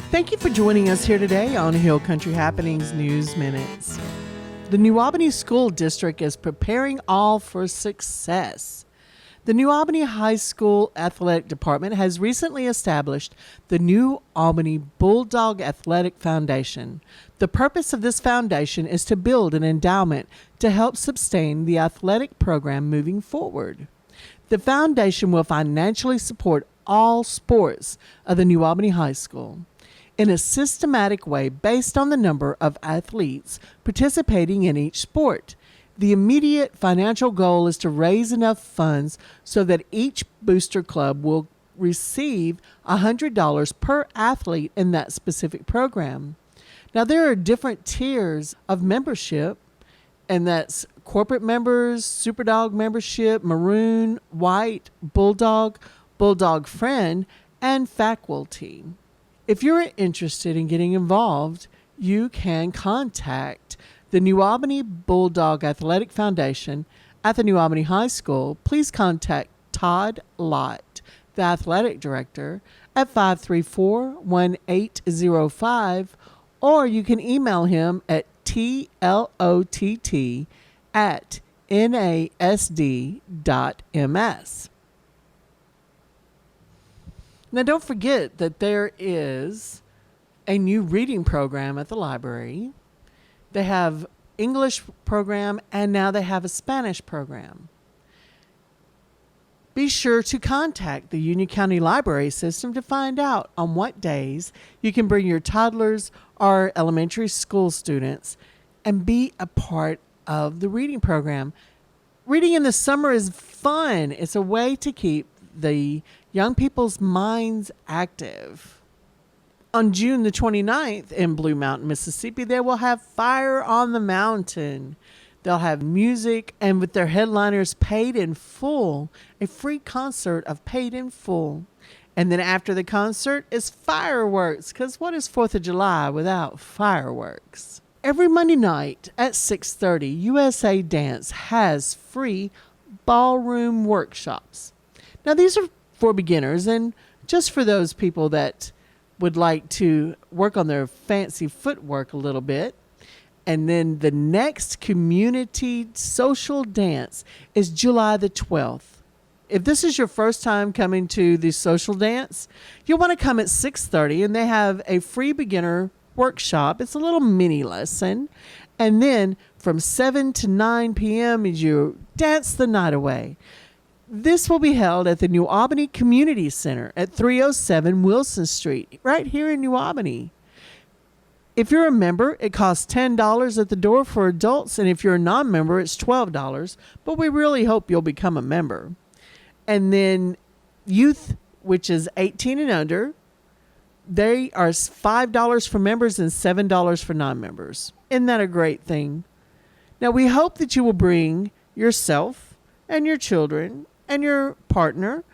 Thank you for joining us here today on Hill Country Happenings News Minutes. The New Albany School District is preparing all for success. The New Albany High School Athletic Department has recently established the New Albany Bulldog Athletic Foundation. The purpose of this foundation is to build an endowment to help sustain the athletic program moving forward. The foundation will financially support all sports of the New Albany High School in a systematic way based on the number of athletes participating in each sport. The immediate financial goal is to raise enough funds so that each booster club will receive $100 per athlete in that specific program. Now, there are different tiers of membership, and that's corporate members, Superdog membership, Maroon, White, Bulldog, Bulldog Friend, and faculty. If you're interested in getting involved, you can contact the New Albany Bulldog Athletic Foundation at the New Albany High School. Please contact Todd Lott, the athletic director, at 534-1805, or you can email him at tlott@nasd.ms. Now, don't forget that there is a new reading program at the library. They have English program, and now they have a Spanish program. Be sure to contact the Union County Library System to find out on what days you can bring your toddlers or elementary school students and be a part of the reading program. Reading in the summer is fun. It's a way to keep the young people's minds active. On June the 29th in Blue Mountain, Mississippi, they will have Fire on the Mountain. They'll have music, and with their headliners Paid in Full, a free concert of Paid in Full. And then after the concert is fireworks, because what is 4th of July without fireworks? Every Monday night at 6:30, USA Dance has free ballroom workshops. Now, these are for beginners and just for those people that would like to work on their fancy footwork a little bit. And then the next community social dance is July the 12th. If this is your first time coming to the social dance, you'll want to come at 6:30, and they have a free beginner workshop. It's a little mini lesson. And then from 7 to 9 p.m. you dance the night away. This will be held at the New Albany Community Center at 307 Wilson Street, right here in New Albany. If you're a member, it costs $10 at the door for adults, and if you're a non-member, it's $12, but we really hope you'll become a member. And then youth, which is 18 and under, they are $5 for members and $7 for non-members. Isn't that a great thing? Now, we hope that you will bring yourself and your children and your partner,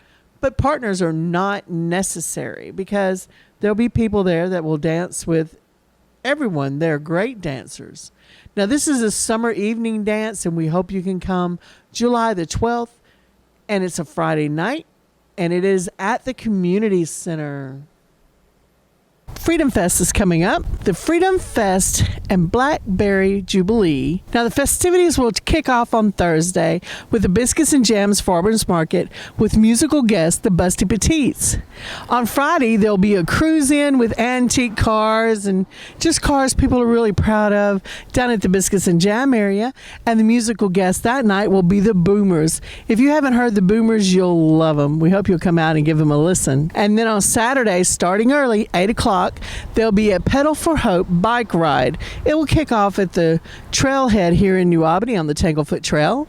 but partners are not necessary because there'll be people there that will dance with everyone. They're great dancers. Now, this is a summer evening dance, and we hope you can come July the 12th, and it's a Friday night, and it is at the community center. Freedom Fest is coming up. The Freedom Fest and Blackberry Jubilee. Now, the festivities will kick off on Thursday with the Biscuits and Jams Farmers Market with musical guest, the Busty Petites. On Friday, there'll be a cruise in with antique cars and just cars people are really proud of down at the Biscuits and Jam area. And the musical guest that night will be the Boomers. If you haven't heard the Boomers, you'll love them. We hope you'll come out and give them a listen. And then on Saturday, starting early, 8 o'clock, there'll be a Pedal for Hope bike ride. It will kick off at the trailhead here in New Albany on the Tanglefoot Trail.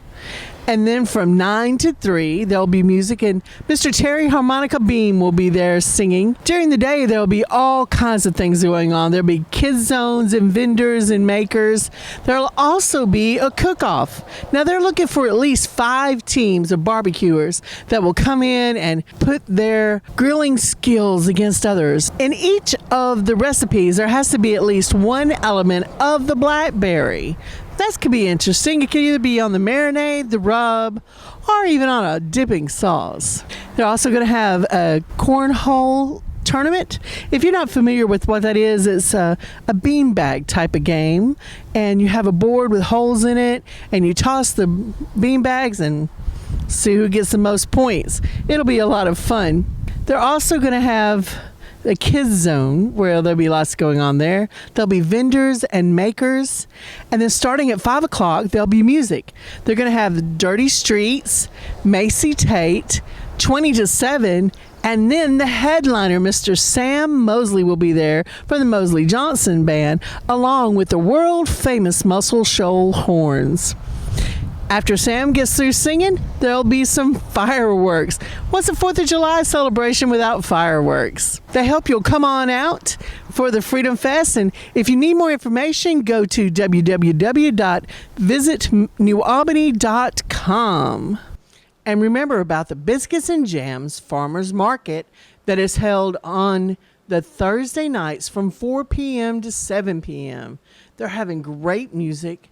And then from 9 to 3, there'll be music, and Mr. Terry Harmonica Beam will be there singing. During the day, there'll be all kinds of things going on. There'll be kids zones and vendors and makers. There'll also be a cook-off. Now, they're looking for at least 5 teams of barbecuers that will come in and put their grilling skills against others. In each of the recipes, there has to be at least one element of the blackberry. That could be interesting. It could either be on the marinade, the rub, or even on a dipping sauce. They're also going to have a cornhole tournament. If you're not familiar with what that is, it's a beanbag type of game, and you have a board with holes in it, and you toss the beanbags and see who gets the most points. It'll be a lot of fun. They're also going to have a kids zone where there'll be lots going on there. There'll be vendors and makers. And then starting at 5 o'clock, there'll be music. They're going to have Dirty Streets, Macy Tate, 20 to 7, and then the headliner, Mr. Sam Mosley, will be there from the Mosley Johnson Band, along with the world-famous Muscle Shoal Horns. After Sam gets through singing, there'll be some fireworks. What's the 4th of July celebration without fireworks? They hope you'll come on out for the Freedom Fest. And if you need more information, go to www.visitnewalbany.com. And remember about the Biscuits and Jams Farmers Market that is held on the Thursday nights from 4 p.m. to 7 p.m. They're having great music.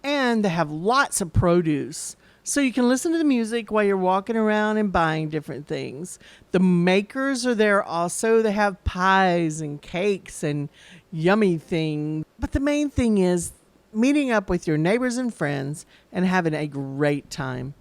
And they have lots of produce. So you can listen to the music while you're walking around and buying different things. The makers are there also. They have pies and cakes and yummy things. But the main thing is meeting up with your neighbors and friends and having a great time.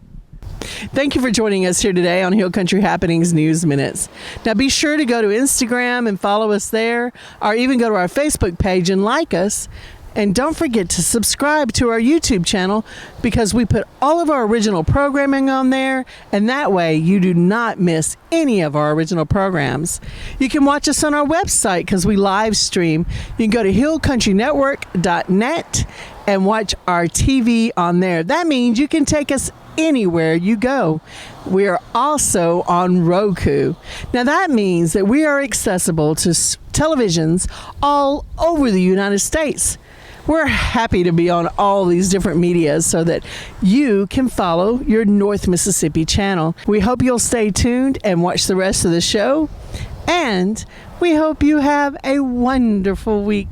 Thank you for joining us here today on Hill Country Happenings News Minutes. Now be sure to go to Instagram and follow us there, or even go to our Facebook page and like us. And don't forget to subscribe to our YouTube channel, because we put all of our original programming on there, and that way you do not miss any of our original programs. You can watch us on our website because we live stream. You can go to hillcountrynetwork.net and watch our TV on there. That means you can take us anywhere you go. We are also on Roku. Now that means that we are accessible to televisions all over the United States. We're happy to be on all these different medias so that you can follow your North Mississippi channel. We hope you'll stay tuned and watch the rest of the show. And we hope you have a wonderful week.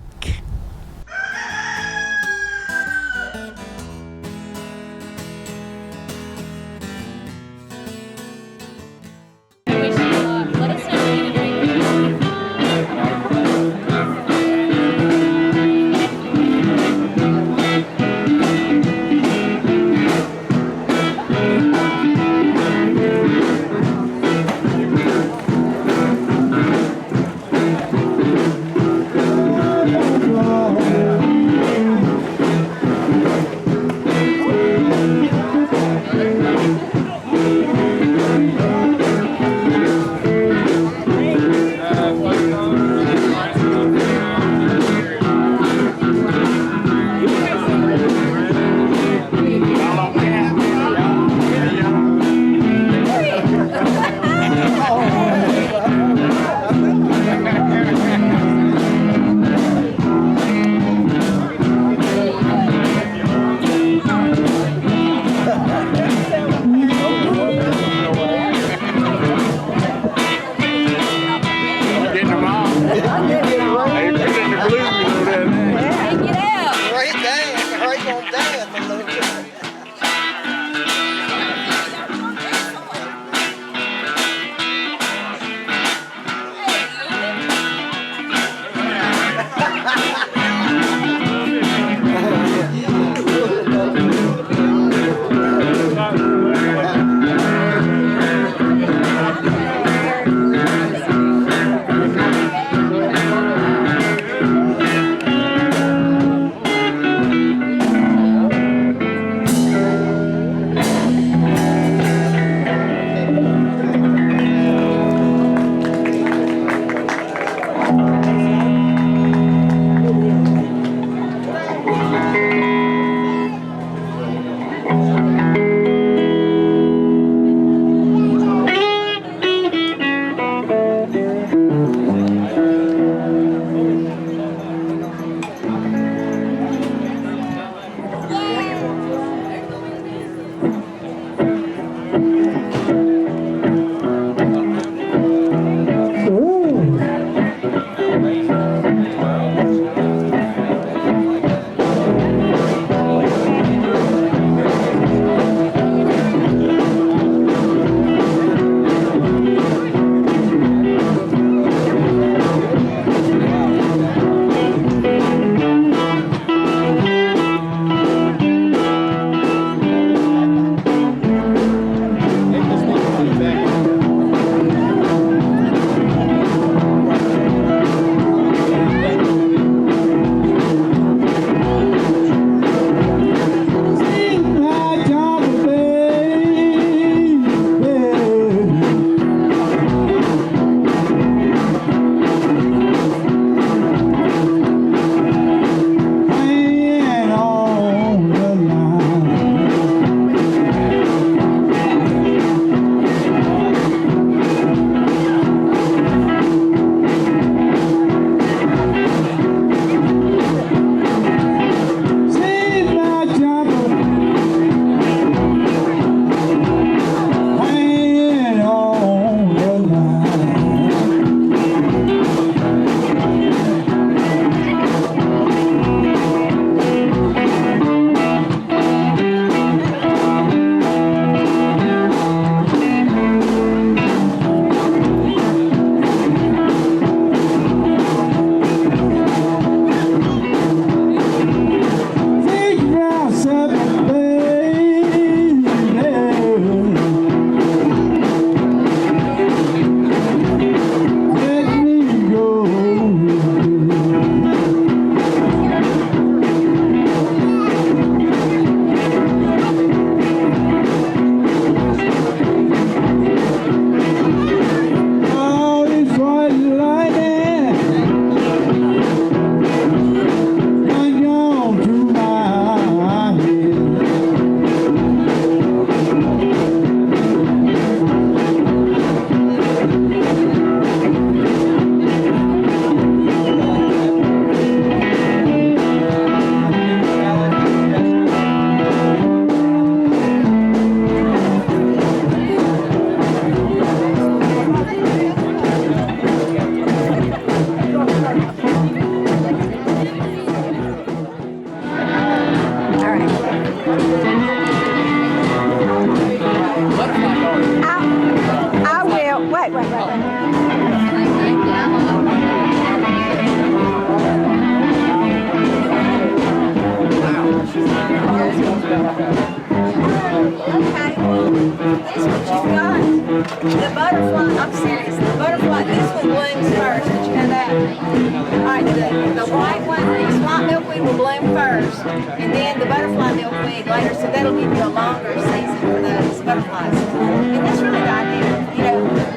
Alright, the white one, the swamp milkweed will bloom first, and then the butterfly milkweed later, so that'll give you a longer season for those butterflies. And that's really the idea,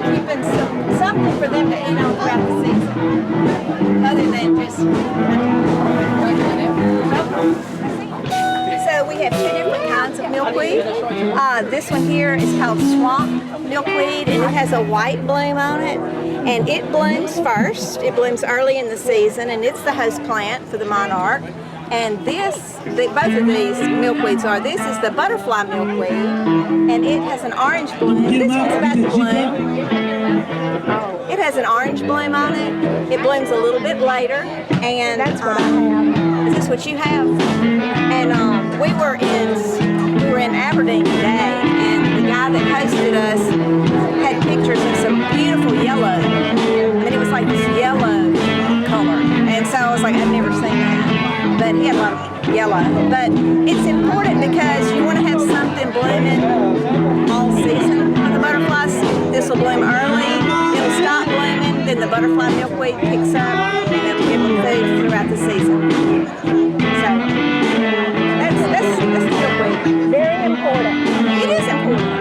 keeping something for them to eat on throughout the season, other than just... So we have two different kinds of milkweed. This one here is called swamp milkweed, and it has a white bloom on it. And it blooms first. It blooms early in the season, and it's the host plant for the monarch. And both of these milkweeds are. This is the butterfly milkweed, and it has an orange bloom. This one's about to bloom. It has an orange bloom on it. It blooms a little bit later, and that's what I have. Is this what you have? And we were in Aberdeen today, and the guy that hosted us had pictures of some beautiful yellow. I mean, it was like this yellow color, and so I was like, I've never seen that. But he had a lot of yellow. But it's important because you want to have something blooming all season for the butterflies. This will bloom early, it'll stop blooming, then the butterfly milkweed picks up, and it'll give them food throughout the season. So that's the milkweed. Very important. It is important.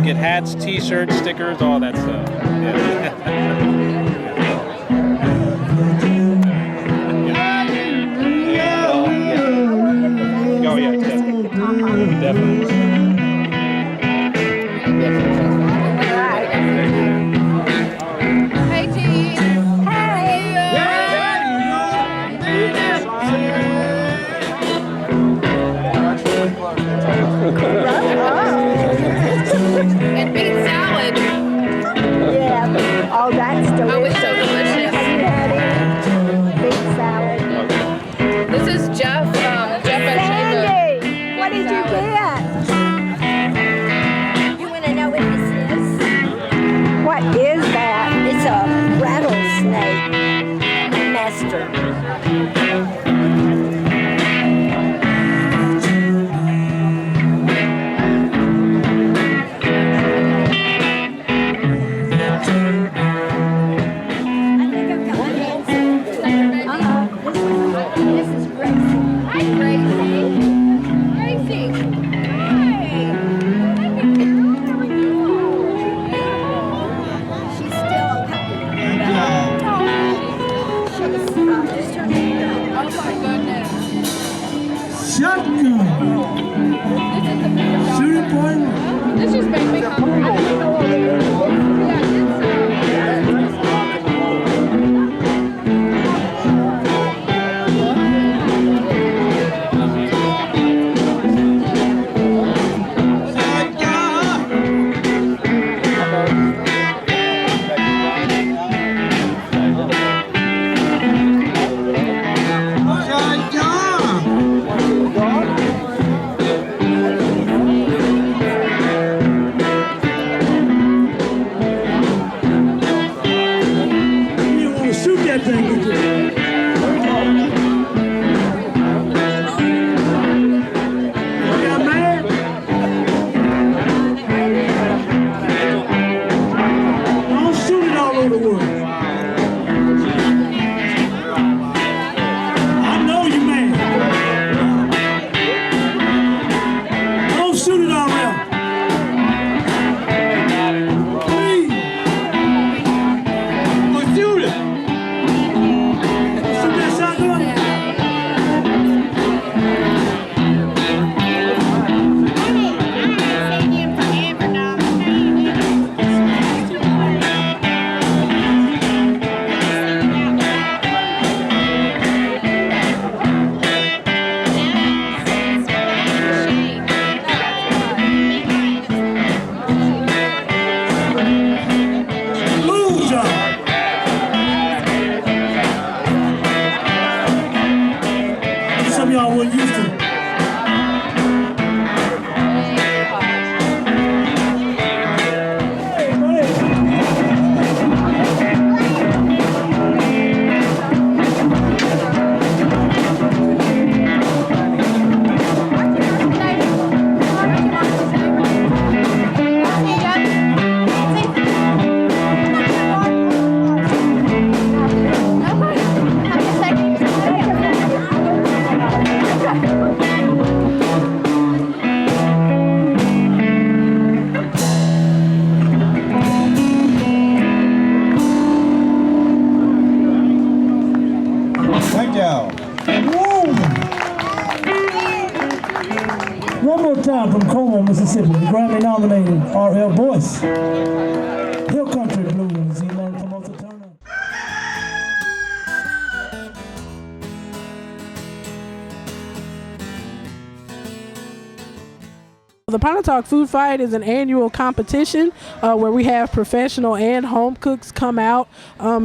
Get hats, t-shirts, stickers, all that stuff. Yeah. Oh yeah, definitely. Hey G. And beet salad. Yeah. Oh, that's Hi, Gracie. Gracie. Hi. She's still a puppy. She's just turned 8. Oh my goodness. Shotgun. Shooting point. This just made me hungry. Time from Como, Mississippi, the Grammy-nominated R.L. Boyce. Hill Country Blues, he learned from Arthur Turner. The Pontotoc Food Fight is an annual competition where we have professional and home cooks come out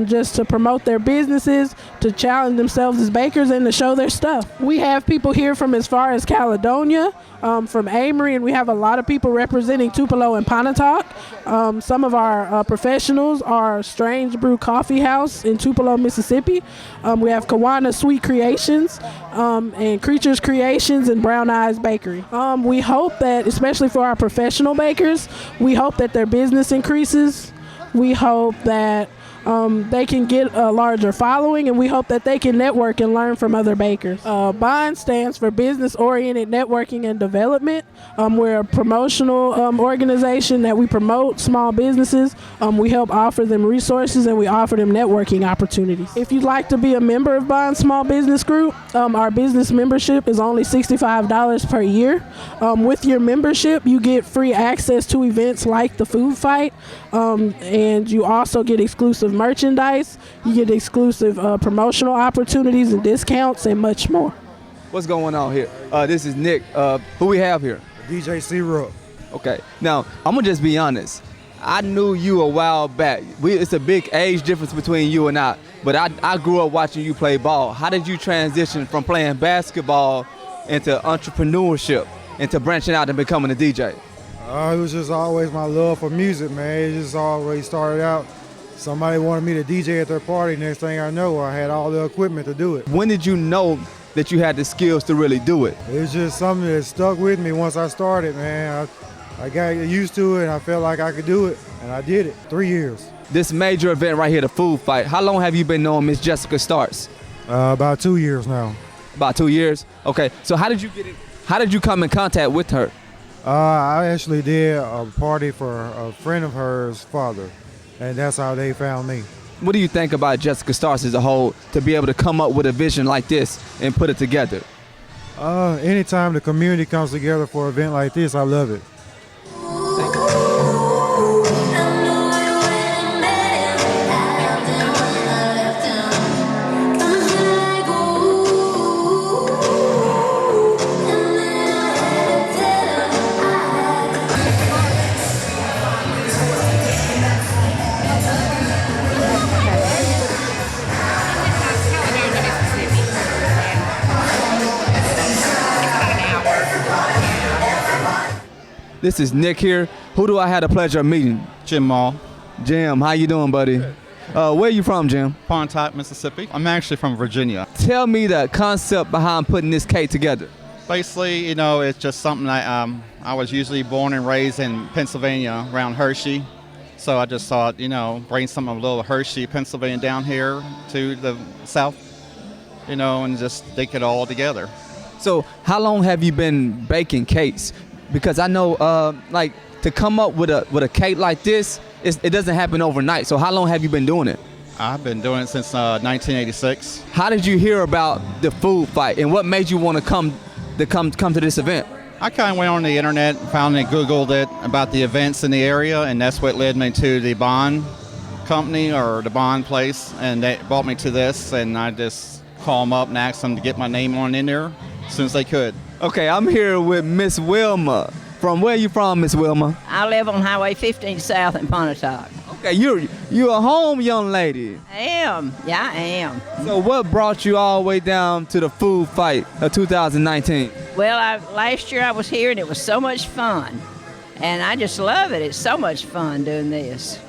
just to promote their businesses, to challenge themselves as bakers, and to show their stuff. We have people here from as far as Caledonia, from Amory, and we have a lot of people representing Tupelo and Pontotoc. Some of our professionals are Strange Brew Coffee House in Tupelo, Mississippi. We have Kiwanis Sweet Creations and Creatures Creations and Brown Eyes Bakery. We hope that, especially for our professional bakers, we hope that their business increases. We hope that they can get a larger following, and we hope that they can network and learn from other bakers. B.O.N stands for Business Oriented Networking and Development. We're a promotional organization that we promote small businesses. We help offer them resources, and we offer them networking opportunities. If you'd like to be a member of B.O.N Small Business Group, our business membership is only $65 per year. With your membership, you get free access to events like the Food Fight, and you also get exclusive merchandise, you get exclusive promotional opportunities and discounts, and much more. What's going on here? This is Nick. Who we have here? DJ C-Ruck. Okay. Now, I'm going to just be honest. I knew you a while back. It's a big age difference between you and I, but I grew up watching you play ball. How did you transition from playing basketball into entrepreneurship, into branching out and becoming a DJ? It was just always my love for music, man. It just always started out. Somebody wanted me to DJ at their party. Next thing I know, I had all the equipment to do it. When did you know that you had the skills to really do it? It was just something that stuck with me once I started, man. I got used to it, and I felt like I could do it, and I did it. 3 years. This major event right here, the Food Fight, how long have you been knowing Miss Jessica Starks? About 2 years now. About 2 years. Okay. So how did you get in? How did you come in contact with her? I actually did a party for a friend of hers' father, and that's how they found me. What do you think about Jessica Stars as a whole to be able to come up with a vision like this and put it together? Anytime the community comes together for an event like this, I love it. This is Nick here. Who do I have the pleasure of meeting? Jim Mall, Jim, how you doing, buddy? Where you from, Jim? Pontotoc, Mississippi. I'm actually from Virginia. Tell me the concept behind putting this cake together. Basically, it's just something I was usually born and raised in Pennsylvania around Hershey. So I just thought, bring some of a little Hershey, Pennsylvania down here to the south, and just stick it all together. So how long have you been baking cakes? Because I know, to come up with a cake like this, it doesn't happen overnight. So how long have you been doing it? I've been doing it since 1986. How did you hear about the food fight, and what made you want to come to this event? I kind of went on the internet, found and Googled it about the events in the area, and that's what led me to the B.O.N company or the B.O.N place, and they brought me to this, and I just called them up and asked them to get my name on in there as soon as they could. Okay, I'm here with Miss Wilma. From where you from, Miss Wilma? I live on Highway 15 South in Pontotoc. Okay, you're a home young lady. I am. Yeah, I am. So what brought you all the way down to the food fight of 2019? Well, last year I was here and it was so much fun. And I just love it. It's so much fun doing this.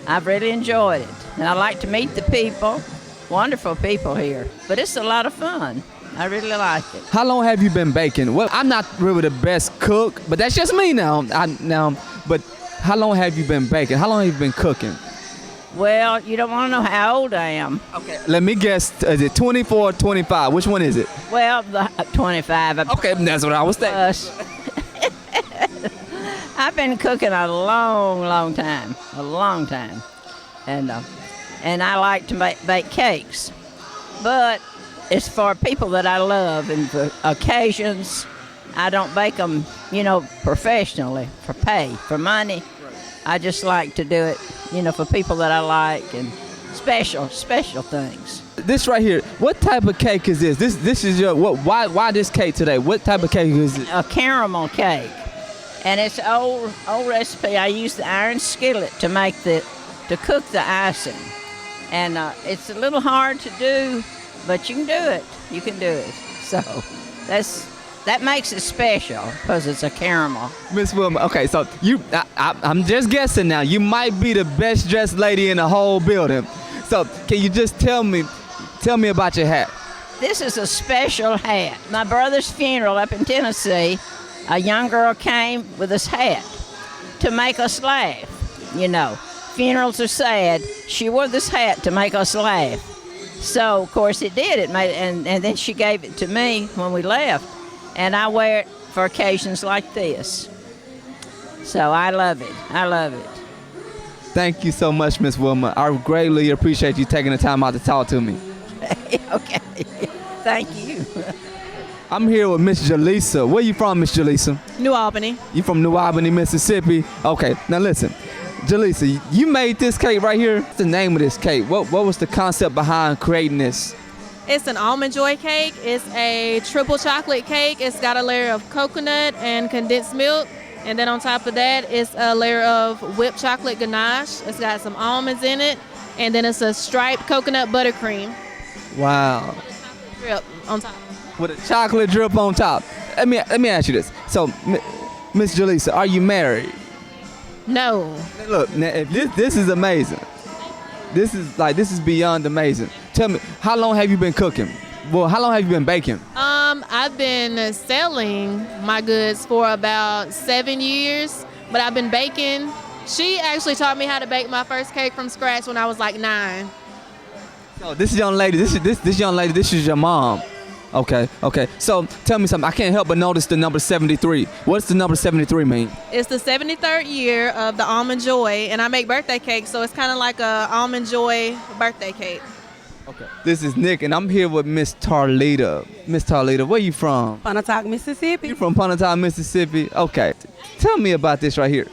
I've really enjoyed it. And I like to meet the people. Wonderful people here. But it's a lot of fun. I really like it. How long have you been baking? Well, I'm not really the best cook, but that's just me now. But how long have you been baking? How long have you been cooking? Well, you don't want to know how old I am. Okay, let me guess. Is it 24 or 25? Which one is it? Well, the 25. Okay, that's what I was thinking. I've been cooking a long time. A long time. And I like to bake cakes. But it's for people that I love and for occasions. I don't bake them, professionally, for pay, for money. I just like to do it, for people that I like and special things. This right here, what type of cake is this? This is your, why this cake today? What type of cake is it? A caramel cake. And it's an old recipe. I use the iron skillet to cook the icing. And it's a little hard to do, but you can do it. You can do it. So that makes it special because it's a caramel. Miss Wilma, okay, so I'm just guessing now. You might be the best dressed lady in the whole building. So can you just tell me about your hat? This is a special hat. My brother's funeral up in Tennessee, a young girl came with this hat to make us laugh. Funerals are sad. She wore this hat to make us laugh. So, of course, it did. It made, and then she gave it to me when we left. And I wear it for occasions like this. So I love it. I love it. Thank you so much, Miss Wilma. I greatly appreciate you taking the time out to talk to me. Okay. Thank you. I'm here with Miss Jaleesa. Where you from, Miss Jaleesa? New Albany. You from New Albany, Mississippi? Okay, now listen. Jaleesa, you made this cake right here. What's the name of this cake? What was the concept behind creating this? It's an almond joy cake. It's a triple chocolate cake. It's got a layer of coconut and condensed milk. And then on top of that, it's a layer of whipped chocolate ganache. It's got some almonds in it. And then it's a striped coconut buttercream. Wow. Drip on top. With a chocolate drip on top. Let me ask you this. So, Miss Jaleesa, are you married? No. Look, now, if this is amazing. This is beyond amazing. Tell me, how long have you been cooking? Well, how long have you been baking? I've been selling my goods for about 7 years, but I've been baking. She actually taught me how to bake my first cake from scratch when I was like 9. So this young lady, this young lady, this is your mom. Okay. So tell me something. I can't help but notice the number 73. What's the number 73 mean? It's the 73rd year of the Almond Joy, and I make birthday cake, so it's kind of like a Almond Joy birthday cake. Okay. This is Nick, and I'm here with Miss Tarlita. Miss Tarlita, where you from? Pontotoc, Mississippi. You from Pontotoc, Mississippi? Okay. Tell me about this right here.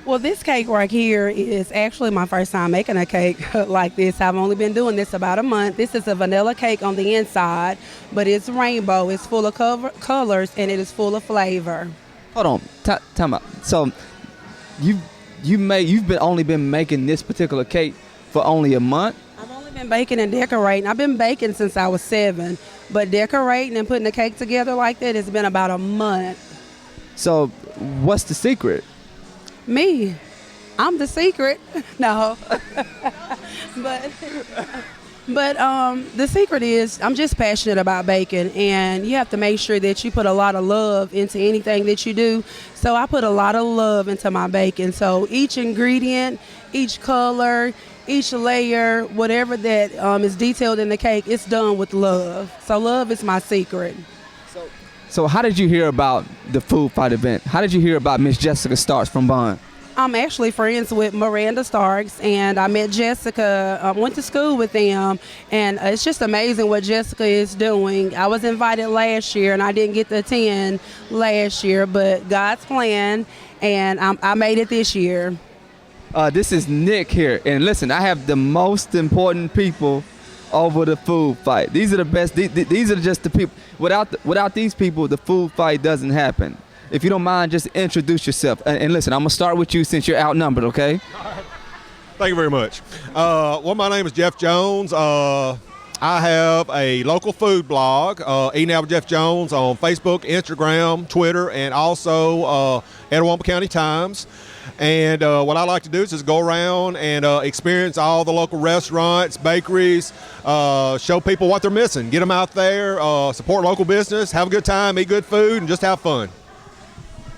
Well, this cake right here is actually my first time making a cake like this. I've only been doing this about a month. This is a vanilla cake on the inside, but it's rainbow. It's full of colors, and it is full of flavor. Hold on. Time out. So you've only been making this particular cake for only a month? I've only been baking and decorating. I've been baking since I was 7, but decorating and putting the cake together like that has been about a month. So what's the secret? Me. I'm the secret. No. But the secret is I'm just passionate about baking, and you have to make sure that you put a lot of love into anything that you do. So I put a lot of love into my baking. So each ingredient, each color, each layer, whatever that is detailed in the cake, it's done with love. So love is my secret. So how did you hear about the food fight event? How did you hear about Miss Jessica Starks from B.O.N.D? I'm actually friends with Miranda Starks, and I met Jessica, went to school with them, and it's just amazing what Jessica is doing. I was invited last year, and I didn't get to attend last year, but God's plan, and I made it this year. This is Nick here, and listen, I have the most important people over the food fight. These are the best. These are just the people. Without these people, the food fight doesn't happen. If you don't mind, just introduce yourself. And listen, I'm going to start with you since you're outnumbered, okay? Thank you very much. Well, my name is Jeff Jones. I have a local food blog, Eating Out with Jeff Jones, on Facebook, Instagram, Twitter, and also Etowah County Times. And what I like to do is just go around and experience all the local restaurants, bakeries, show people what they're missing, get them out there, support local business, have a good time, eat good food, and just have fun.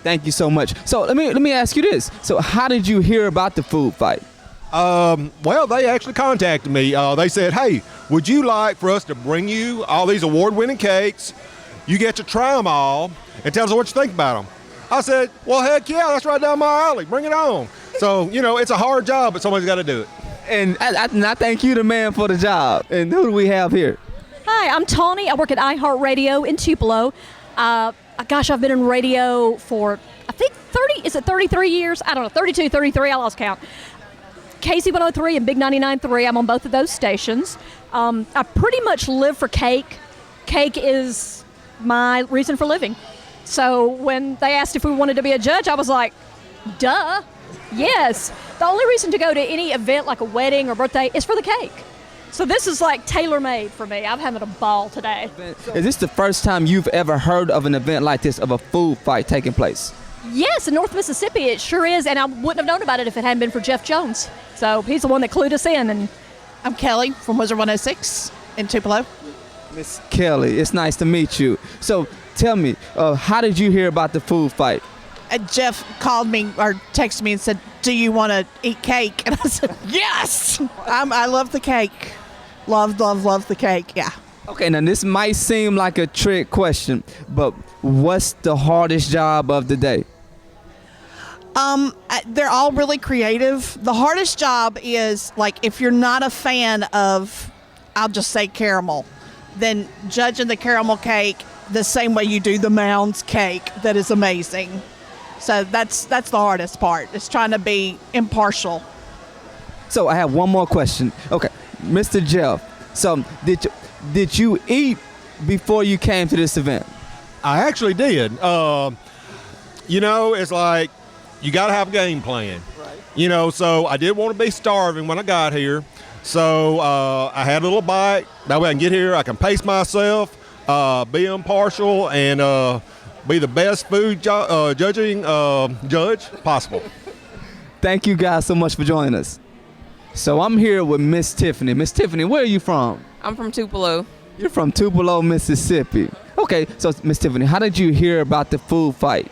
Thank you so much. So let me ask you this. So how did you hear about the food fight? Well, they actually contacted me. They said, hey, would you like for us to bring you all these award-winning cakes? You get to try them all and tell us what you think about them. I said, well, heck yeah, that's right down my alley. Bring it on. So, it's a hard job, but somebody's got to do it. And I thank you, the man, for the job. And who do we have here? Hi, I'm Tawny. I work at iHeartRadio in Tupelo. Gosh, I've been in radio for, I think 33 years? I don't know, 32, 33, I lost count. KC103 and Big 99.3, I'm on both of those stations. I pretty much live for cake. Cake is my reason for living. So when they asked if we wanted to be a judge, I was like, duh, yes. The only reason to go to any event like a wedding or birthday is for the cake. So this is like tailor-made for me. I'm having a ball today. Is this the first time you've ever heard of an event like this, of a food fight taking place? Yes, in North Mississippi, it sure is, and I wouldn't have known about it if it hadn't been for Jeff Jones. So he's the one that clued us in. And I'm Kelly from Wizard 106 in Tupelo. Miss Kelly, it's nice to meet you. So tell me, how did you hear about the food fight? Jeff called me or texted me and said, do you want to eat cake? And I said, yes! I love the cake. Love the cake, yeah. Okay, now this might seem like a trick question, but what's the hardest job of the day? They're all really creative. The hardest job is, like, if you're not a fan of, I'll just say caramel, then judging the caramel cake the same way you do the Mounds cake that is amazing. So that's the hardest part, is trying to be impartial. So I have one more question. Okay, Mr. Jeff, so did you eat before you came to this event? I actually did. It's like you got to have a game plan. Right. So I did want to be starving when I got here. So I had a little bite. That way I can get here, I can pace myself, be impartial, and be the best food judge possible. Thank you guys so much for joining us. So I'm here with Miss Tiffany. Miss Tiffany, where are you from? I'm from Tupelo. You're from Tupelo, Mississippi. Okay, so Miss Tiffany, how did you hear about the food fight?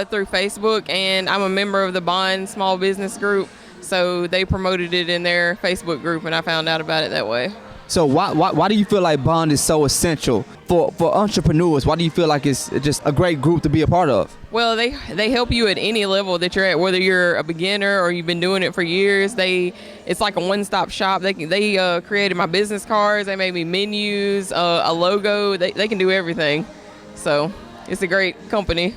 Through Facebook, and I'm a member of the B.O.N small business group, so they promoted it in their Facebook group, and I found out about it that way. So why do you feel like B.O.N.D is so essential for entrepreneurs? Why do you feel like it's just a great group to be a part of? Well, they help you at any level that you're at, whether you're a beginner or you've been doing it for years. It's like a one-stop shop. They created my business cards. They made me menus, a logo. They can do everything. So it's a great company.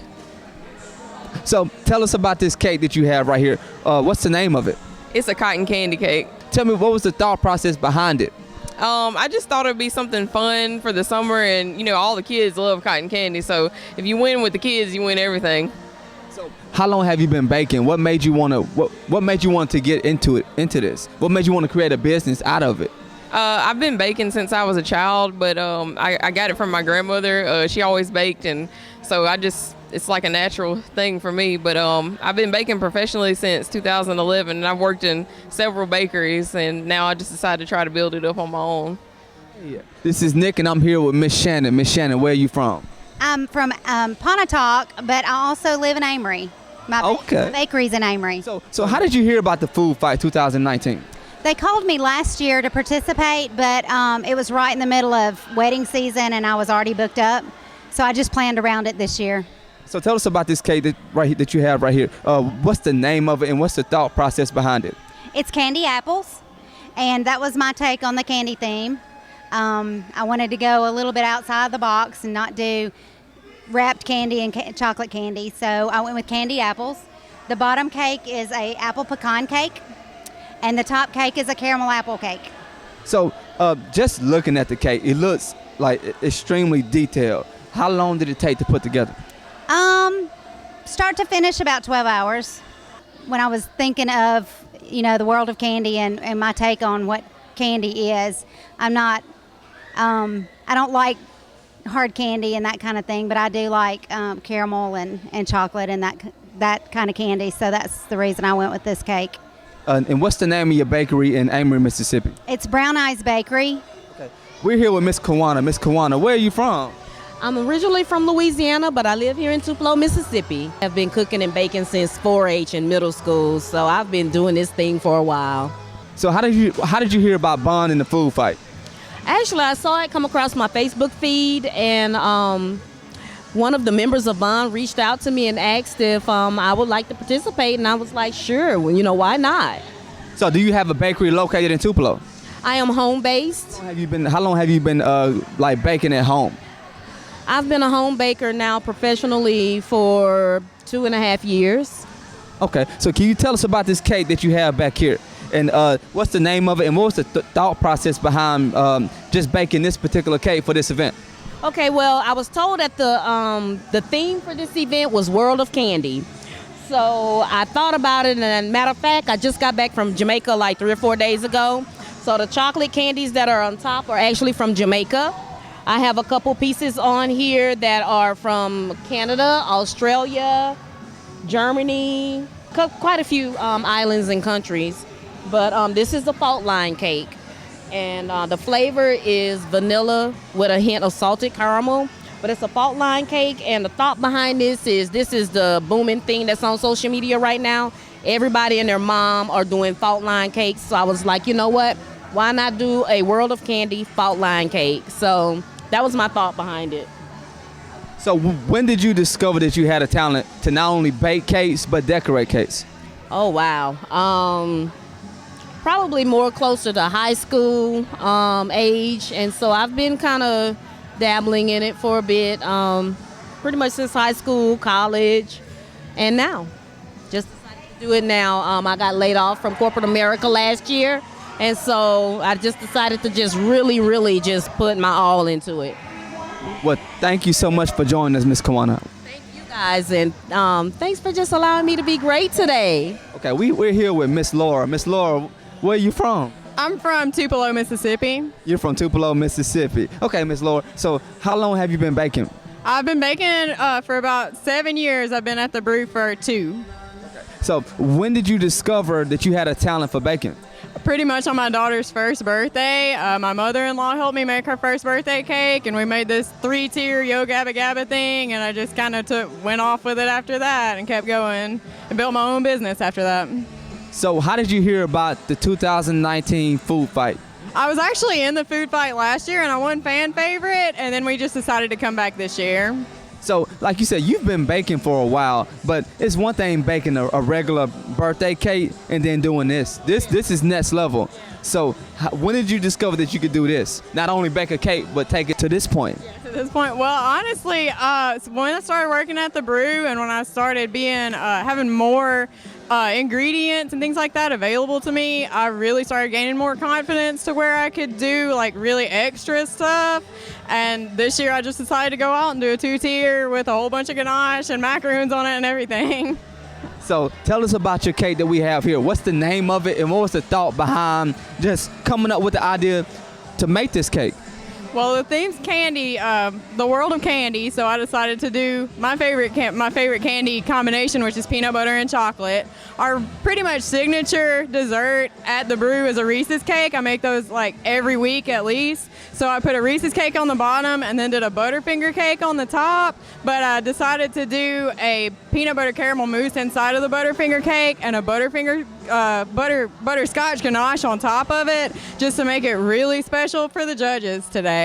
So tell us about this cake that you have right here. What's the name of it? It's a cotton candy cake. Tell me, what was the thought process behind it? I just thought it'd be something fun for the summer, and all the kids love cotton candy. So if you win with the kids, you win everything. So how long have you been baking? What made you want to get into this? What made you want to create a business out of it? I've been baking since I was a child, but I got it from my grandmother. She always baked, and so it's like a natural thing for me. But I've been baking professionally since 2011, and I've worked in several bakeries, and now I just decided to try to build it up on my own. Yeah. This is Nick, and I'm here with Miss Shannon. Miss Shannon, where are you from? I'm from Pontotoc, but I also live in Amory. My bakery's in Amory. So how did you hear about the Food Fight 2019? They called me last year to participate, but it was right in the middle of wedding season, and I was already booked up. So I just planned around it this year. So tell us about this cake that you have right here. What's the name of it, and what's the thought process behind it? It's candy apples, and that was my take on the candy theme. I wanted to go a little bit outside the box and not do wrapped candy and chocolate candy, so I went with candy apples. The bottom cake is a apple pecan cake, and the top cake is a caramel apple cake. So just looking at the cake, it looks like extremely detailed. How long did it take to put together? Start to finish, about 12 hours. When I was thinking of, the world of candy and my take on what candy is, I don't like hard candy and that kind of thing, but I do like caramel and chocolate and that kind of candy, so that's the reason I went with this cake. And what's the name of your bakery in Amory, Mississippi? It's Brown Eyes Bakery. Okay. We're here with Miss Kawana. Miss Kawana, where are you from? I'm originally from Louisiana, but I live here in Tupelo, Mississippi. I've been cooking and baking since 4-H in middle school, so I've been doing this thing for a while. So how did you hear about B.O.N D and the Food Fight? Actually, I saw it come across my Facebook feed, and one of the members of B.O.N D reached out to me and asked if I would like to participate, and I was like, sure, why not? So do you have a bakery located in Tupelo? I am home-based. How long have you been baking at home? I've been a home baker now professionally for 2.5 years. Okay, so can you tell us about this cake that you have back here? And what's the name of it, and what was the thought process behind just baking this particular cake for this event? Okay, well, I was told that the theme for this event was World of Candy. So I thought about it, and matter of fact, I just got back from Jamaica like 3 or 4 days ago. So the chocolate candies that are on top are actually from Jamaica. I have a couple pieces on here that are from Canada, Australia, Germany, quite a few islands and countries. But this is the fault line cake. And the flavor is vanilla with a hint of salted caramel. But it's a fault line cake, and the thought behind this is the booming thing that's on social media right now. Everybody and their mom are doing fault line cakes. So I was like, you know what? Why not do a World of Candy fault line cake? So that was my thought behind it. So when did you discover that you had a talent to not only bake cakes but decorate cakes? Oh, wow. Probably more closer to high school age. And so I've been kind of dabbling in it for a bit, pretty much since high school, college, and now. Just decided to do it now. I got laid off from corporate America last year. And so I just decided to just really just put my all into it. Well, thank you so much for joining us, Miss Kawana. Thank you guys, and thanks for just allowing me to be great today. Okay, we're here with Miss Laura. Miss Laura, where are you from? I'm from Tupelo, Mississippi. You're from Tupelo, Mississippi. Okay, Miss Laura, so how long have you been baking? I've been baking for about 7 years. I've been at the brew for 2. So when did you discover that you had a talent for baking? Pretty much on my daughter's first birthday. My mother-in-law helped me make her first birthday cake, and we made this 3-tier Yo Gabba Gabba thing, and I just kind of went off with it after that and kept going and built my own business after that. So how did you hear about the 2019 Food Fight? I was actually in the food fight last year, and I won fan favorite, and then we just decided to come back this year. So, like you said, you've been baking for a while, but it's one thing baking a regular birthday cake and then doing this. This is next level. So, when did you discover that you could do this? Not only bake a cake, but take it to this point. To this point, well, honestly, when I started working at the brew and when I started being having more ingredients and things like that available to me, I really started gaining more confidence to where I could do like really extra stuff. And this year I just decided to go out and do a 2-tier with a whole bunch of ganache and macaroons on it and everything. So tell us about your cake that we have here. What's the name of it, and what was the thought behind just coming up with the idea to make this cake? Well, the theme's candy, the world of candy, so I decided to do my favorite candy combination, which is peanut butter and chocolate. Our pretty much signature dessert at the brew is a Reese's cake. I make those like every week at least. So I put a Reese's cake on the bottom and then did a Butterfinger cake on the top, but I decided to do a peanut butter caramel mousse inside of the Butterfinger cake and a Butterfinger butterscotch ganache on top of it, just to make it really special for the judges today.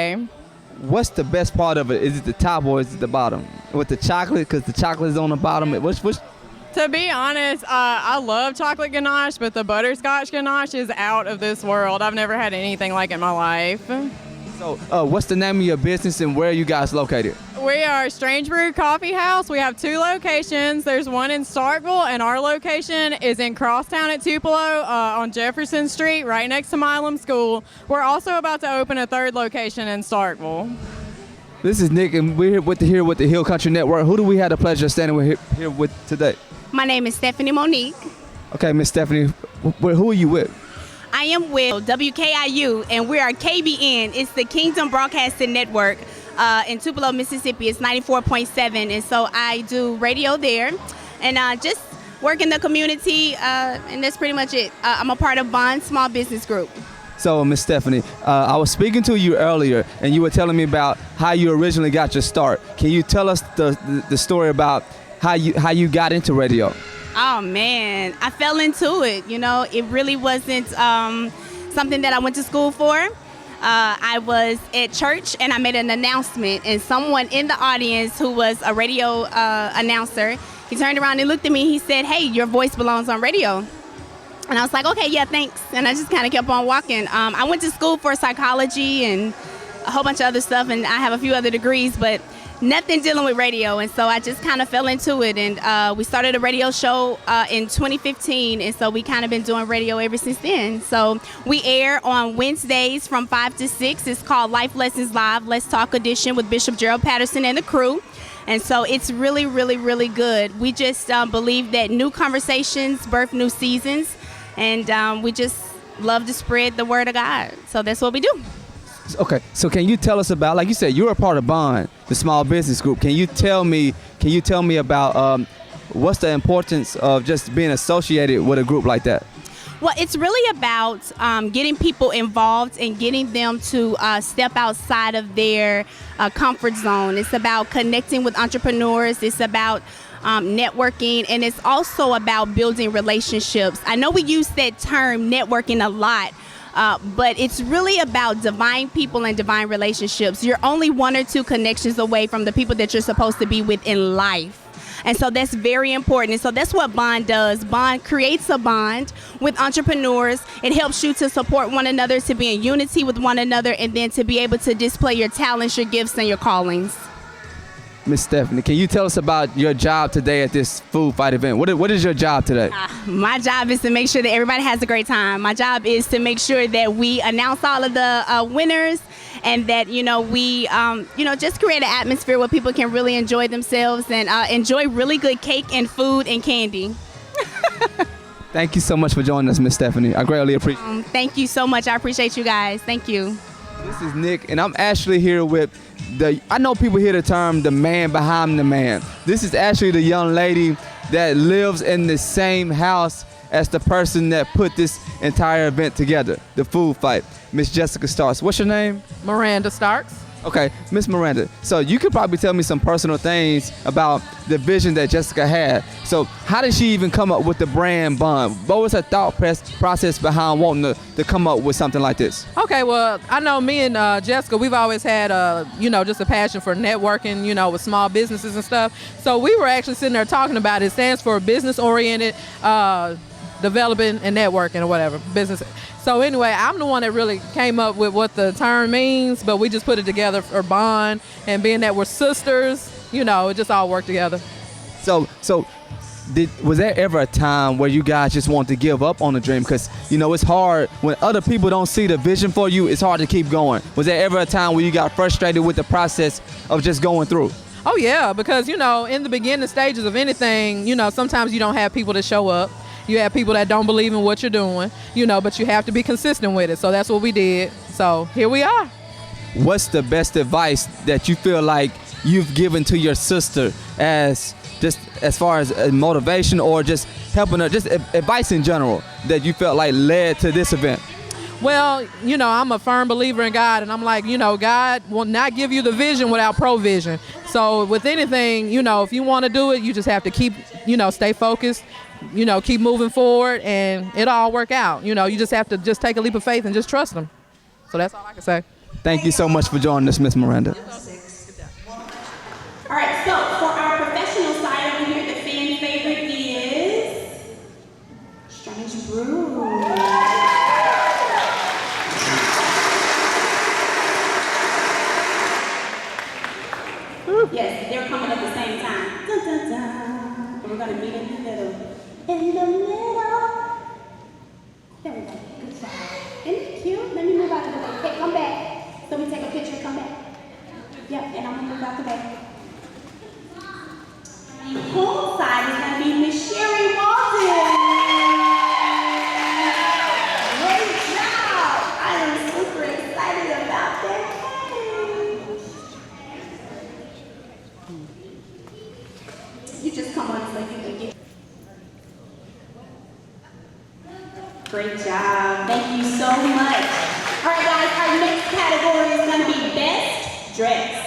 What's the best part of it? Is it the top or is it the bottom? With the chocolate, because the chocolate is on the bottom. To be honest, I love chocolate ganache, but the butterscotch ganache is out of this world. I've never had anything like it in my life. So what's the name of your business and where are you guys located? We are Strange Brew Coffee House. We have 2 locations. There's one in Starkville, and our location is in Crosstown at Tupelo on Jefferson Street, right next to Milam School. We're also about to open a 3rd location in Starkville. This is Nick, and we're here with the Hill Country Network. Who do we have the pleasure of standing here with today? My name is Stephanie Monique. Okay, Miss Stephanie, who are you with? I am with WKIU, and we are KBN. It's the Kingdom Broadcasting Network in Tupelo, Mississippi. It's 94.7, and so I do radio there, and just work in the community, and that's pretty much it. I'm a part of B.O.N Small Business Group. So, Miss Stephanie, I was speaking to you earlier, and you were telling me about how you originally got your start. Can you tell us the story about how you got into radio? Oh man, I fell into it. You know, it really wasn't something that I went to school for. I was at church and I made an announcement, and someone in the audience who was a radio announcer, he turned around and looked at me. He said, "Hey, your voice belongs on radio." And I was like, "Okay, yeah, thanks." And I just kind of kept on walking. I went to school for psychology and a whole bunch of other stuff, and I have a few other degrees, but nothing dealing with radio. And so I just kind of fell into it, and we started a radio show in 2015, and so we kind of been doing radio ever since then. So we air on Wednesdays from 5 to 6. It's called Life Lessons Live, Let's Talk Edition with Bishop Gerald Patterson and the crew. And so it's really, really, really good. We just believe that new conversations birth new seasons, and we just love to spread the word of God. So that's what we do. Okay, so can you tell us about, like you said, you're a part of B.O.N, the small business group. Can you tell me about what's the importance of just being associated with a group like that? Well, it's really about getting people involved and getting them to step outside of their comfort zone. It's about connecting with entrepreneurs. It's about networking, and it's also about building relationships. I know we use that term networking a lot, but it's really about divine people and divine relationships. You're only 1 or 2 connections away from the people that you're supposed to be with in life. And so that's very important. And so that's what B.O.N does. B.O.N creates a bond with entrepreneurs. It helps you to support one another, to be in unity with one another, and then to be able to display your talents, your gifts, and your callings. Miss Stephanie, can you tell us about your job today at this food fight event? What is your job today? My job is to make sure that everybody has a great time. My job is to make sure that we announce all of the winners, and that we just create an atmosphere where people can really enjoy themselves and enjoy really good cake and food and candy. Thank you so much for joining us, Miss Stephanie. I greatly appreciate it. Thank you so much. I appreciate you guys. Thank you. This is Nick, and I'm actually here with I know people hear the term the man behind the man. This is actually the young lady that lives in the same house as the person that put this entire event together, the food fight, Miss Jessica Starks. What's your name? Miranda Starks. Okay, Miss Miranda, so you could probably tell me some personal things about the vision that Jessica had. So how did she even come up with the brand B.O.N.D? What was her thought process behind wanting to come up with something like this? Okay, well, I know me and Jessica, we've always had, just a passion for networking, with small businesses and stuff. So we were actually sitting there talking about it. It stands for business-oriented developing and networking or whatever, business. So anyway, I'm the one that really came up with what the term means, but we just put it together for B.O.N.D, and being that we're sisters, it just all worked together. So was there ever a time where you guys just want to give up on the dream? Because, it's hard when other people don't see the vision for you, it's hard to keep going. Was there ever a time where you got frustrated with the process of just going through? Oh yeah, because, in the beginning stages of anything, sometimes you don't have people to show up. You have people that don't believe in what you're doing, but you have to be consistent with it. So that's what we did. So here we are. What's the best advice that you feel like you've given to your sister as far as motivation or just helping her, just advice in general that you felt like led to this event? Well, I'm a firm believer in God, and I'm like, God will not give you the vision without provision. So with anything, if you want to do it, you just have to keep, stay focused, keep moving forward, and it'll all work out. You just have to just take a leap of faith and just trust them. So that's all I can say. Thank you so much for joining us, Miss Miranda. All right, so for our professional side over here, the fan favorite is Strange Brew. Yes, they're coming at the same time. Dun, dun, dun. And we're going to meet in the middle. In the middle. There we go. Good job. Isn't it cute? Let me move out of the way. Okay, come back. Let me take a picture. Come back. Yep, and I'm going to move out the way. Home side is going to be Miss Sherry Walden. Great job. I am super excited about that. You just come on so you can get. Great job. Thank you so much. All right, guys, our next category is going to be Best Dressed.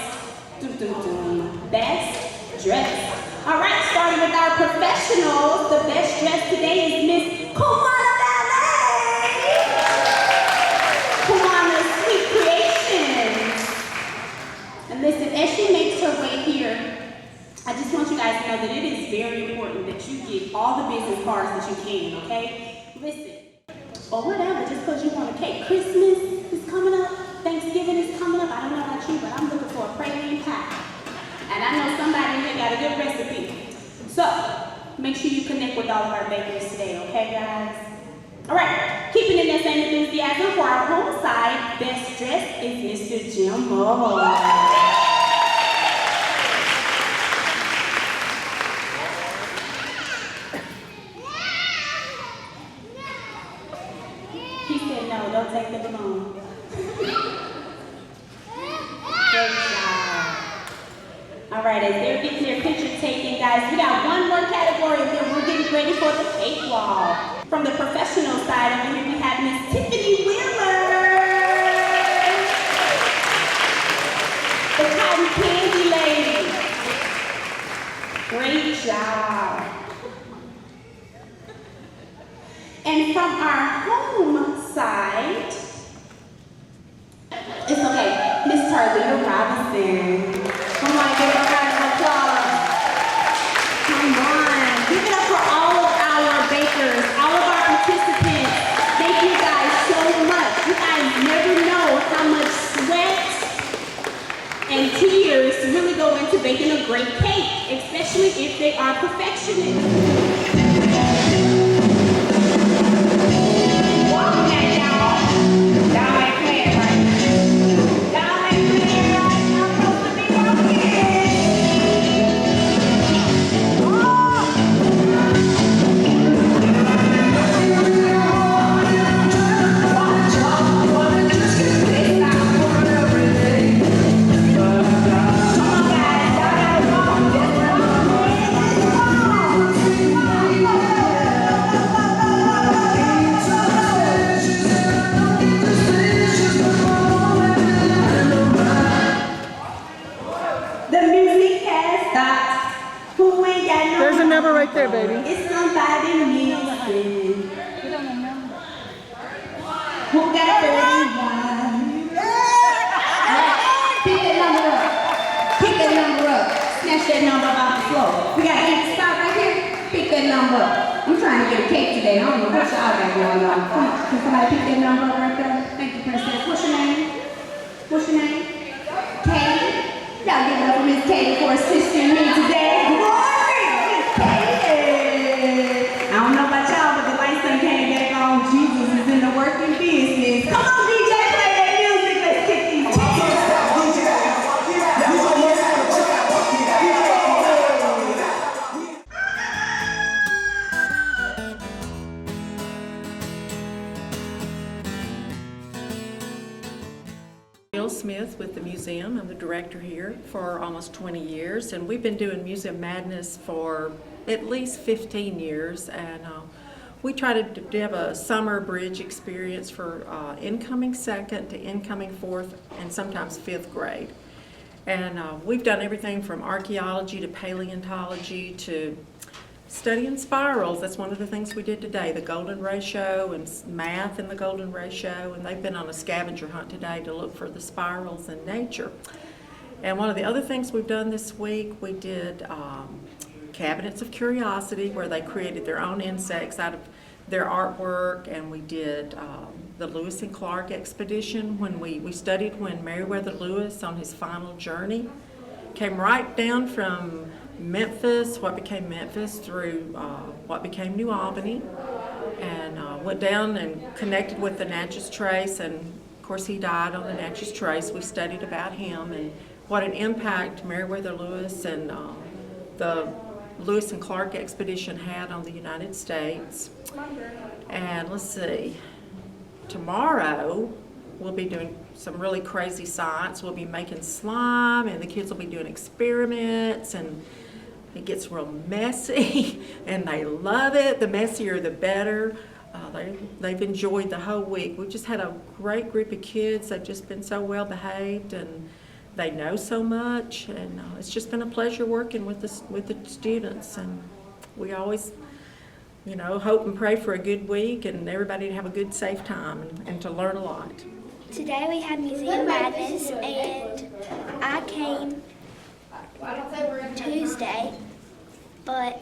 Best Dressed. All right, starting with our professionals, the best dressed today is Miss Kumana Ballet. Kumana's Sweet Creations. And listen, as she makes her way here, I just want you guys to know that it is very important that you get all the business cards that you can, okay? Listen, or whatever, just because you want a cake. Christmas is coming up, Thanksgiving is coming up. I don't know about you, but I'm looking for a praline pie. And I know somebody here got a good recipe. So, make sure you connect with all of our bakers today, okay, guys? All right, keeping in that same enthusiasm for our home side, best dressed is Mr. Jim Moore. He said, no, don't take the balloon. Great job. All right, as they're getting their picture taken, guys, we got one more category and then we're getting ready for the cake wall. From the professional side over here, we have Miss Tiffany Wheeler. The cotton candy lady. Great job. And from our home side, it's okay, Miss Tarlita Robinson. Come on, give her a round of applause. Come on. Give it up for all of our bakers, all of our participants. Thank you guys so much. You guys never know how much sweat and tears really go into baking a great cake, especially if they are perfectionists. Walk that, y'all. Y'all ain't playing right. Y'all ain't playing right. Y'all supposed to be walking. There's a number right there, baby. It's somebody missing. Who got 31? Pick that number up. Pick that number up. Snatch that number off the floor. We got to stop right here. Pick that number up. I'm trying to get a cake today. I don't know what y'all got going on. Come on. Can somebody pick that number up right there? Thank you, Princess. What's your name? What's your name? Katie. Y'all give it up for Miss Katie for assisting me today. Good morning, Miss Katie. I don't know about y'all, but the lights done came back on. Jesus is in the working business. Come on, DJ, play that music. Let's kick these Bill Smith with the museum. I'm the director here for almost 20 years, and we've been doing Museum Madness for at least 15 years, and we try to have a summer bridge experience for incoming second to incoming fourth and sometimes fifth grade. And we've done everything from archaeology to paleontology to studying spirals. That's one of the things we did today, the golden ratio and math in the golden ratio, and they've been on a scavenger hunt today to look for the spirals in nature. And one of the other things we've done this week, we did cabinets of curiosity where they created their own insects out of their artwork, and we did the Lewis and Clark expedition when we studied when Meriwether Lewis on his final journey came right down from Memphis, what became Memphis, through what became New Albany, and went down and connected with the Natchez Trace, and of course he died on the Natchez Trace. We studied about him and what an impact Meriwether Lewis and the Lewis and Clark expedition had on the United States. And let's see, tomorrow we'll be doing some really crazy science. We'll be making slime, and the kids will be doing experiments, and it gets real messy, and they love it. The messier, the better. They've enjoyed the whole week. We've just had a great group of kids. They've just been so well behaved, and they know so much, and it's just been a pleasure working with the students. And we always, hope and pray for a good week and everybody to have a good, safe time and to learn a lot. Today we had Museum Madness, and I came Tuesday, but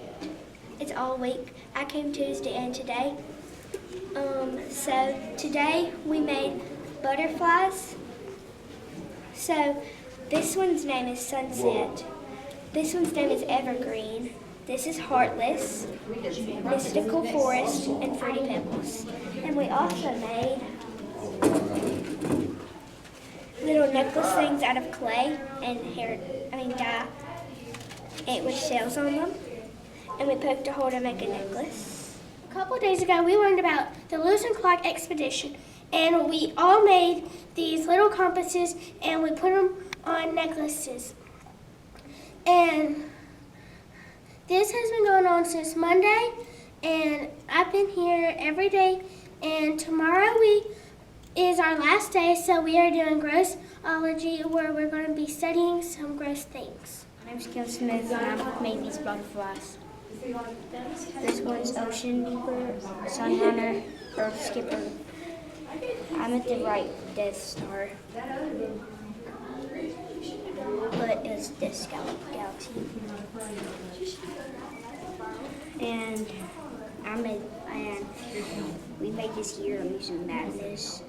it's all week. I came Tuesday and today. So today we made butterflies. So this one's name is Sunset. This one's name is Evergreen. This is Heartless, Mystical Forest, and Fruity Pebbles. And we also made little necklace things out of clay and dye, and with shells on them. And we poked a hole to make a necklace. A couple of days ago, we learned about the Lewis and Clark expedition, and we all made these little compasses, and we put them on necklaces. And this has been going on since Monday, and I've been here every day, and tomorrow is our last day, so we are doing grossology, where we're going to be studying some gross things. My name's Kim Smith, and I've made these butterflies. This one's Ocean Keeper, Sunrunner, Earth Skipper. I meant to write Death Star, but it's this galaxy. And we made this year of Museum Madness.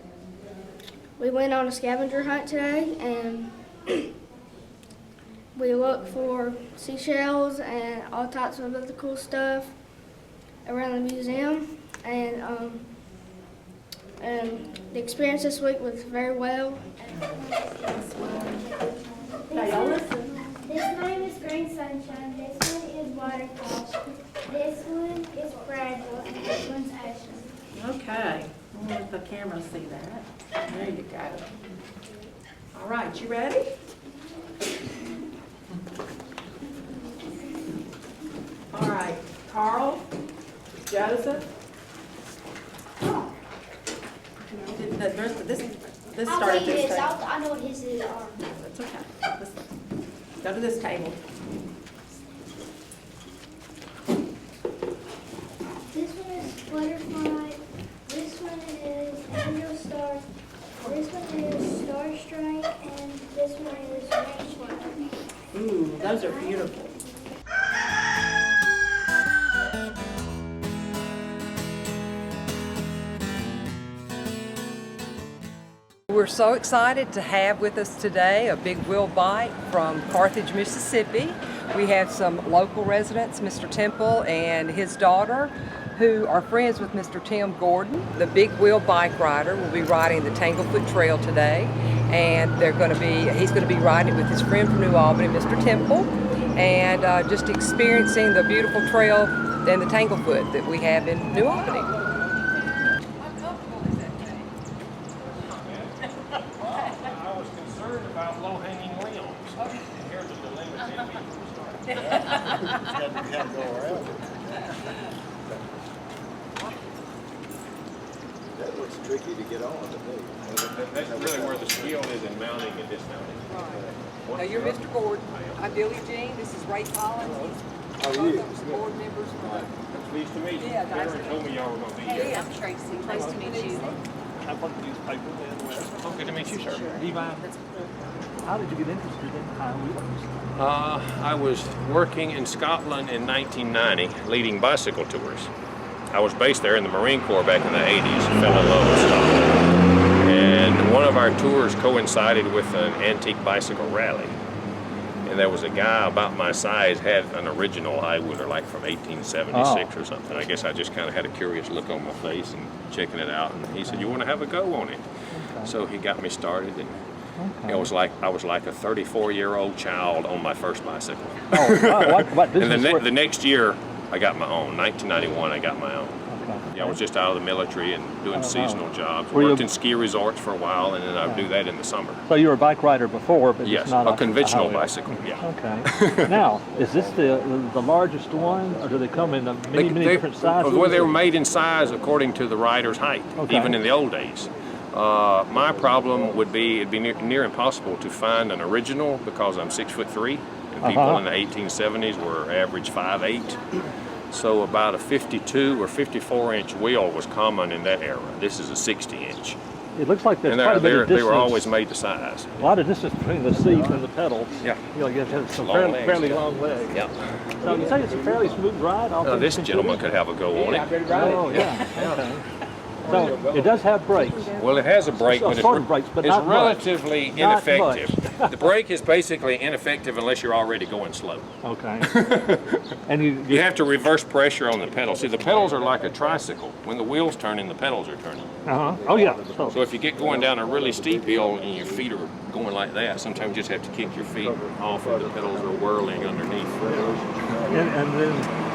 We went on a scavenger hunt today, and we looked for seashells and all types of other cool stuff around the museum. And the experience this week was very well. This name is Green Sunshine. This one is Waterfall. This one is Fragile, and this one's Ocean. Okay, we'll let the camera see that. There you go. All right, you ready? All right, Carl, Joseph. This started this table. I know what his is. That's okay. Go to this table. Butterfly. This one is Angel Star. This one is Star Strike, and this one is Rainbow. Ooh, those are beautiful. We're so excited to have with us today a big wheel bike from Carthage, Mississippi. We have some local residents, Mr. Temple and his daughter, who are friends with Mr. Tim Gordon. The big wheel bike rider will be riding the Tanglefoot Trail today, and he's going to be riding with his friend from New Albany, Mr. Temple, and just experiencing the beautiful trail and the Tanglefoot that we have in New Albany. That looks tricky to get on. That's really where the skill is in mounting and dismounting. Now you're Mr. Gordon. I'm Billy Jean. This is Ray Collins. He's both of us board members. Pleased to meet you. Yeah, nice Karen told me y'all were going to be here. Hey, I'm Tracy. Nice to meet you. I'm from the newspaper Midwest. Oh, good to meet you, sir. How did you get interested in high wheels? I was working in Scotland in 1990, leading bicycle tours. I was based there in the Marine Corps back in the 80s, fell in love with Scotland. And one of our tours coincided with an antique bicycle rally. And there was a guy about my size, had an original high wheeler, like from 1876 or something. I guess I just kind of had a curious look on my face and checking it out. And he said, "You want to have a go on it?" Okay. So he got me started, and it was like I was like a 34-year-old child on my first bicycle. Oh, what and the next year, I got my own. 1991, I got my own. Okay. Yeah, I was just out of the military and doing seasonal jobs. Worked in ski resorts for a while, and then I'd do that in the summer. So you were a bike rider before, but yes, just not a conventional bicycle. Yeah. Okay. Now, is this the largest one, or do they come in many different sizes? Well, they were made in size according to the rider's height, even in the old days. My problem would be it'd be near impossible to find an original because I'm 6'3", and people in the 1870s were average 5'8". So about a 52 or 54-inch wheel was common in that era. This is a 60-inch. It looks like there's quite a bit of distance. They were always made to size. A lot of distance between the seat and the pedals. Yeah. You know, you have some fairly long legs. Yeah. So you say it's a fairly smooth ride? This gentleman could have a go on it. Oh, yeah. Okay. So it does have brakes. Well, it has a brake, but it's relatively not ineffective. The brake is basically ineffective unless you're already going slow. Okay. And you have to reverse pressure on the pedals. See, the pedals are like a tricycle. When the wheels turning, the pedals are turning. Oh yeah. So if you get going down a really steep hill and your feet are going like that, sometimes you just have to kick your feet off of the pedals are whirling underneath. And then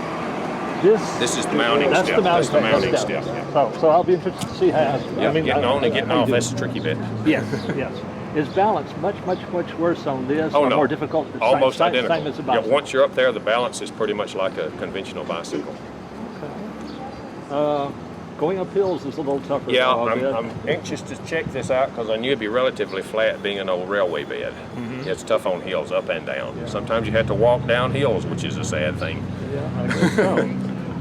this is the mounting step. That's the mounting step. Yeah. So I'll be interested to see how. Getting on and getting off, that's the tricky bit. Yes, yes. Is balance much worse on this? Oh, no. More difficult? Almost identical. Same as a bicycle. Once you're up there, the balance is pretty much like a conventional bicycle. Okay. Going up hills is a little tougher. Yeah, I'm anxious to check this out because I knew it'd be relatively flat being an old railway bed. Mm-hmm. It's tough on hills, up and down. Yeah. Sometimes you have to walk down hills, which is a sad thing. Yeah, I guess so.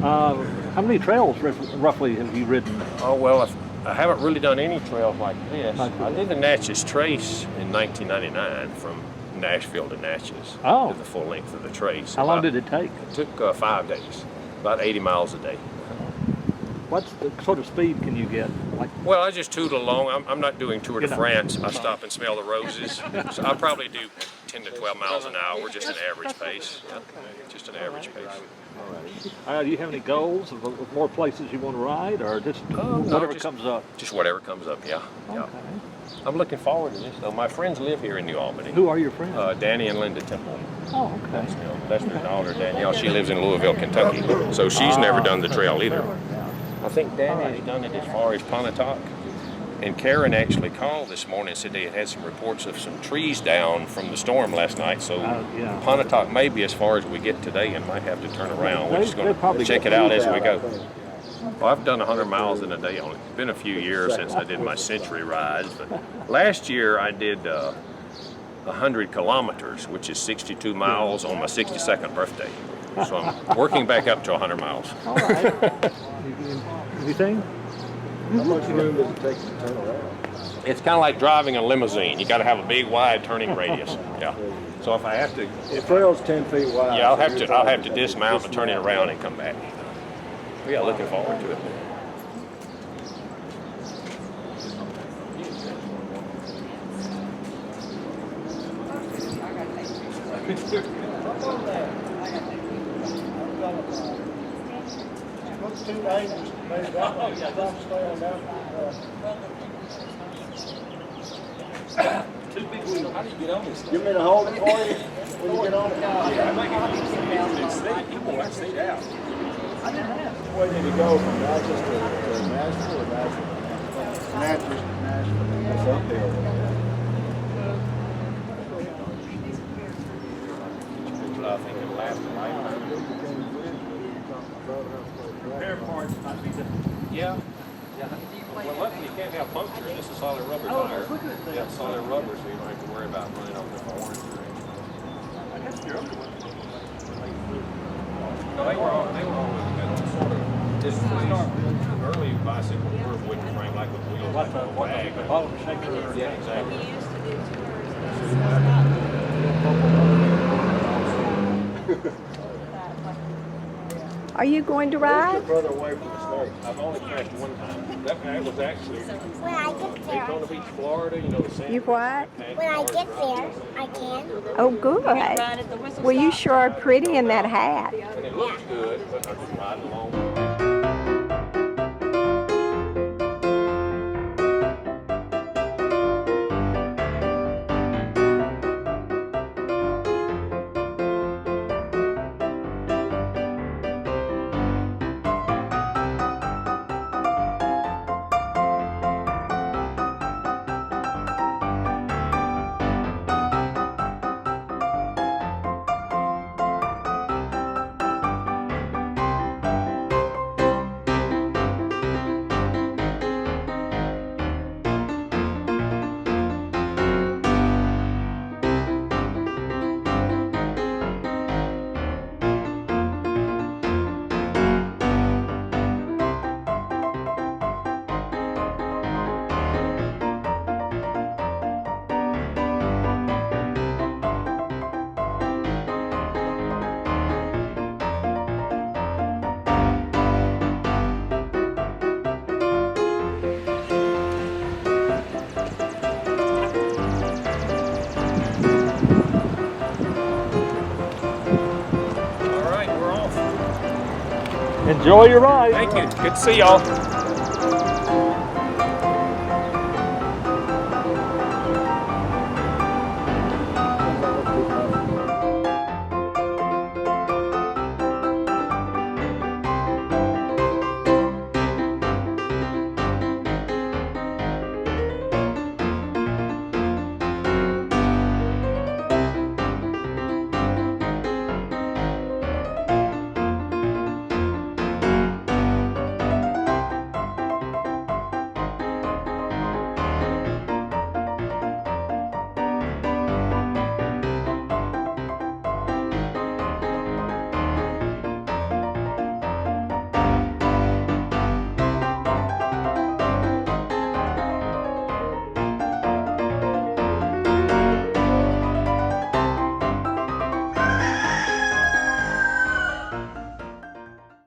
How many trails roughly have you ridden? Oh, well, I haven't really done any trails like this. I did the Natchez Trace in 1999 from Nashville to Natchez. Oh. Did the full length of the trace. How long did it take? It took 5 days, about 80 miles a day. What sort of speed can you get? Well, I just tootle along. I'm not doing Tour de France. I stop and smell the roses. So I'll probably do 10 to 12 miles an hour, just an average pace. Yeah, just an average pace. Do you have any goals of more places you want to ride, or just whatever comes up? Just whatever comes up, yeah. Okay. Yeah. I'm looking forward to this, though. My friends live here in New Albany. Who are your friends? Danny and Linda Temple. Oh, okay. That's their daughter, Danielle. She lives in Louisville, Kentucky, so she's never done the trail either. I think Danny has done it as far as Pontotoc. And Karen actually called this morning and said they had some reports of some trees down from the storm last night. So Pontotoc may be as far as we get today and might have to turn around. We're just going to check it out as we go. Well, I've done 100 miles in a day on it. It's been a few years since I did my century rides. But last year I did 100 kilometers, which is 62 miles on my 62nd birthday. So I'm working back up to 100 miles. All right. Anything? How much room does it take to turn around? It's kind of like driving a limousine. You got to have a big, wide turning radius. Yeah. So if I have to, The trail's 10 feet wide. yeah, I'll so have you're to talking dismount and turn it around and come back. Yeah, looking forward to it. Too big wheel. How do you get on this? You want me to hold it for you when you get on it? Yeah, I think if you pull that seat out. Where did it go from Natchez to Nashville or Nashville? Natchez to Nashville. That's uphill. I think it'll last a lifetime. Repair parts might be different. Yeah. Well, luckily you can't have punctures. This is solid rubber tire. You have solid rubber, so you don't have to worry about running over the horns or anything. I guess your other one. No, they were always sort of displaced. Early bicycles were wooden frame, like with wheels, like a wag. Bottom shaker. Yeah, exactly. Are you going to ride? Further away from the snake. I've only crashed one time. That was actually When I get there. Daytona Beach, Florida. You know the sand. You what? When I get there, I can. Oh, good. Well, you sure are pretty in that hat. And it looks good, but I'm just riding along. Enjoy your ride. Thank you. Good to see y'all.